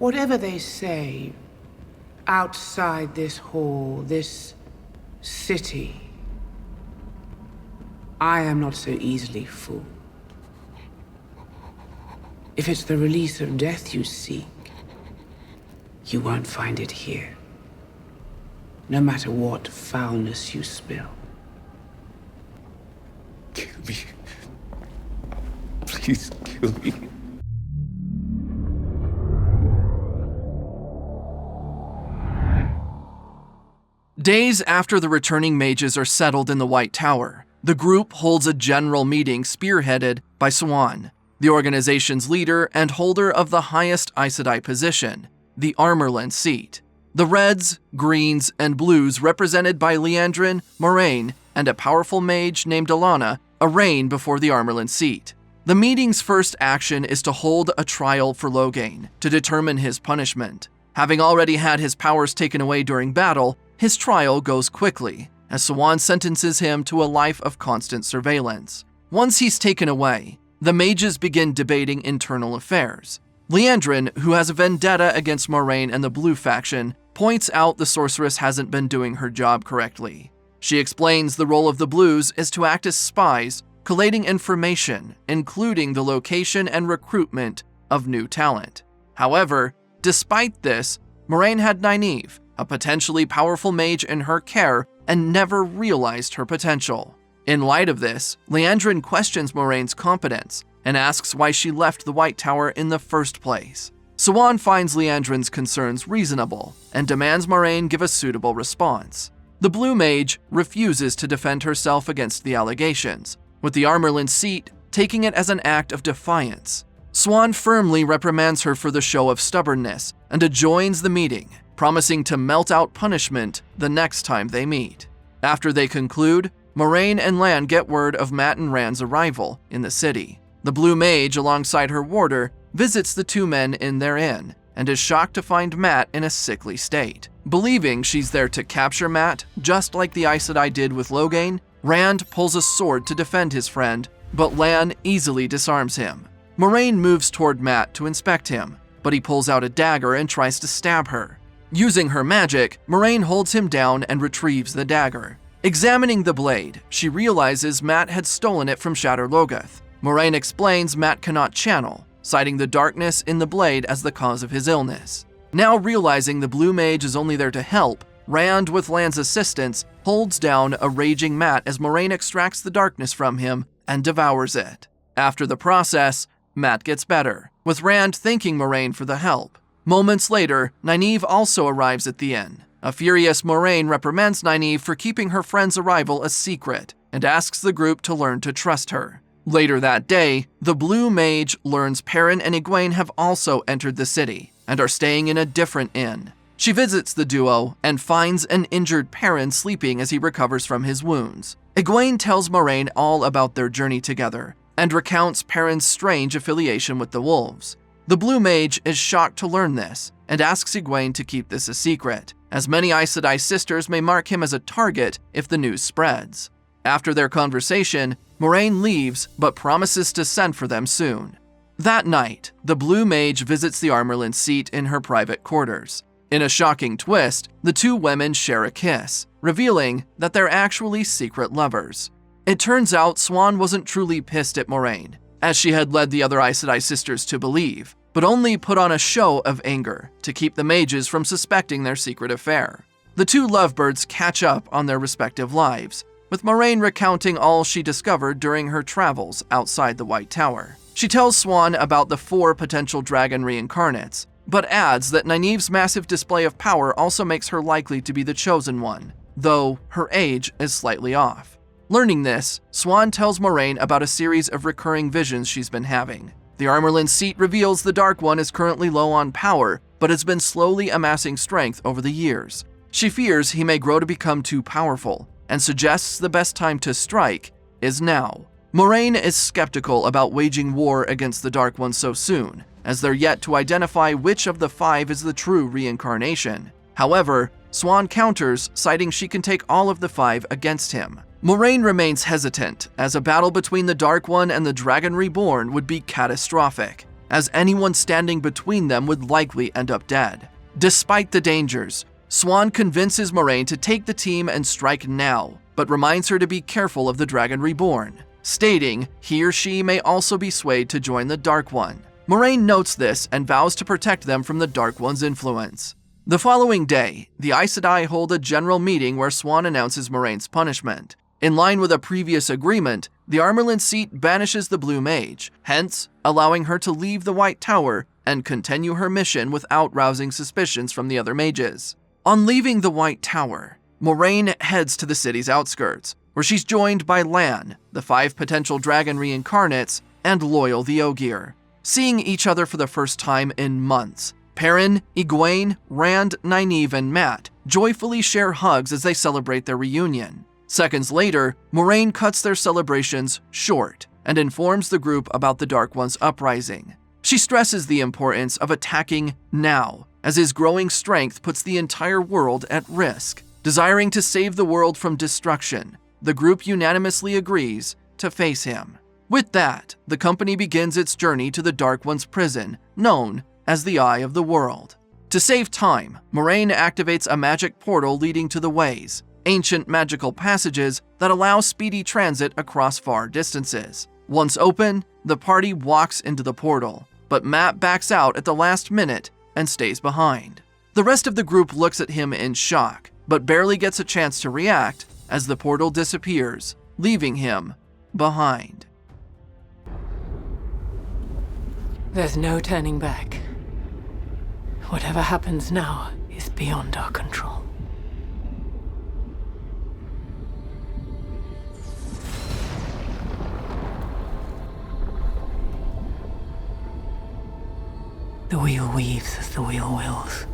Whatever they say, outside this hall, this city, I am not so easily fooled. If it's the release of death you seek, you won't find it here. No matter what foulness you spill. Kill me. Please kill me. Days after the returning mages are settled in the White Tower, the group holds a general meeting spearheaded by 𝐒𝐤𝐤𝐤, the organization's leader and holder of the highest Aes Sedai position, the Armorland seat. The Reds, Greens, and Blues, represented by Liandrin, Moiraine, and a powerful mage named Alanna, arraign before the Armorland seat. The meeting's first action is to hold a trial for 𝐒𝐤𝐤𝐤 to determine his punishment. Having already had his powers taken away during battle, his trial goes quickly, as 𝐒𝐤𝐤𝐤 sentences him to a life of constant surveillance. Once he's taken away, the mages begin debating internal affairs. Liandrin, who has a vendetta against Moiraine and the Blue faction, points out the sorceress hasn't been doing her job correctly. She explains the role of the Blues is to act as spies, collating information, including the location and recruitment of new talent. However, despite this, Moiraine had Nynaeve, a potentially powerful mage, in her care and never realized her potential. In light of this, Liandrin questions Moraine's competence and asks why she left the White Tower in the first place. 𝐒𝐤𝐤𝐤 finds Liandrin's concerns reasonable and demands Moiraine give a suitable response. The Blue Mage refuses to defend herself against the allegations, with the Armorland seat taking it as an act of defiance. 𝐒𝐤𝐤𝐤 firmly reprimands her for the show of stubbornness and adjourns the meeting, promising to melt out punishment the next time they meet. After they conclude, Moiraine and Lan get word of Mat and Rand's arrival in the city. The Blue Mage, alongside her warder, visits the two men in their inn and is shocked to find Mat in a sickly state. Believing she's there to capture Mat, just like the Aes Sedai did with 𝐒𝐤𝐤𝐤, Rand pulls a sword to defend his friend, but Lan easily disarms him. Moiraine moves toward Mat to inspect him, but he pulls out a dagger and tries to stab her. Using her magic, Moiraine holds him down and retrieves the dagger. Examining the blade, she realizes Mat had stolen it from Shadar Logoth. Moiraine explains Mat cannot channel, citing the darkness in the blade as the cause of his illness. Now realizing the Blue Mage is only there to help, Rand, with Lan's assistance, holds down a raging Mat as Moiraine extracts the darkness from him and devours it. After the process, Mat gets better, with Rand thanking Moiraine for the help. Moments later, Nynaeve also arrives at the inn. A furious Moiraine reprimands Nynaeve for keeping her friend's arrival a secret and asks the group to learn to trust her. Later that day, the Blue Mage learns Perrin and Egwene have also entered the city and are staying in a different inn. She visits the duo and finds an injured Perrin sleeping as he recovers from his wounds. Egwene tells Moiraine all about their journey together and recounts Perrin's strange affiliation with the wolves. The Blue Mage is shocked to learn this and asks Egwene to keep this a secret, as many Aes Sedai sisters may mark him as a target if the news spreads. After their conversation, Moiraine leaves but promises to send for them soon. That night, the Blue Mage visits the Armorland seat in her private quarters. In a shocking twist, the two women share a kiss, revealing that they're actually secret lovers. It turns out 𝐒𝐤𝐤𝐤 wasn't truly pissed at Moiraine, as she had led the other Aes Sedai sisters to believe, but only put on a show of anger to keep the mages from suspecting their secret affair. The two lovebirds catch up on their respective lives, with Moiraine recounting all she discovered during her travels outside the White Tower. She tells 𝐒𝐤𝐤𝐤 about the 4 potential dragon reincarnates, but adds that Nynaeve's massive display of power also makes her likely to be the chosen one, though her age is slightly off. Learning this, 𝐒𝐤𝐤𝐤 tells Moiraine about a series of recurring visions she's been having. The Armorland seat reveals the Dark One is currently low on power, but has been slowly amassing strength over the years. She fears he may grow to become too powerful, and suggests the best time to strike is now. Moiraine is skeptical about waging war against the Dark One so soon, as they're yet to identify which of the 5 is the true reincarnation. However, 𝐒𝐤𝐤𝐤 counters, citing she can take all of the 5 against him. Moiraine remains hesitant, as a battle between the Dark One and the Dragon Reborn would be catastrophic, as anyone standing between them would likely end up dead. Despite the dangers, Siuan convinces Moiraine to take the team and strike now, but reminds her to be careful of the Dragon Reborn, stating he or she may also be swayed to join the Dark One. Moiraine notes this and vows to protect them from the Dark One's influence. The following day, the Aes Sedai hold a general meeting where Siuan announces Moraine's punishment. In line with a previous agreement, the Armorland seat banishes the Blue Mage, hence allowing her to leave the White Tower and continue her mission without rousing suspicions from the other mages. On leaving the White Tower, Moiraine heads to the city's outskirts, where she's joined by Lan, the 5 potential dragon reincarnates, and Loyal the Ogier. Seeing each other for the first time in months, Perrin, Egwene, Rand, Nynaeve, and Mat joyfully share hugs as they celebrate their reunion. Seconds later, Moiraine cuts their celebrations short and informs the group about the Dark One's uprising. She stresses the importance of attacking now, as his growing strength puts the entire world at risk. Desiring to save the world from destruction, the group unanimously agrees to face him. With that, the company begins its journey to the Dark One's prison, known as the Eye of the World. To save time, Moiraine activates a magic portal leading to the Ways, ancient magical passages that allow speedy transit across far distances. Once open, the party walks into the portal, but Mat backs out at the last minute and stays behind. The rest of the group looks at him in shock, but barely gets a chance to react as the portal disappears, leaving him behind. There's no turning back. Whatever happens now is beyond our control. The wheel weaves as the wheel wills.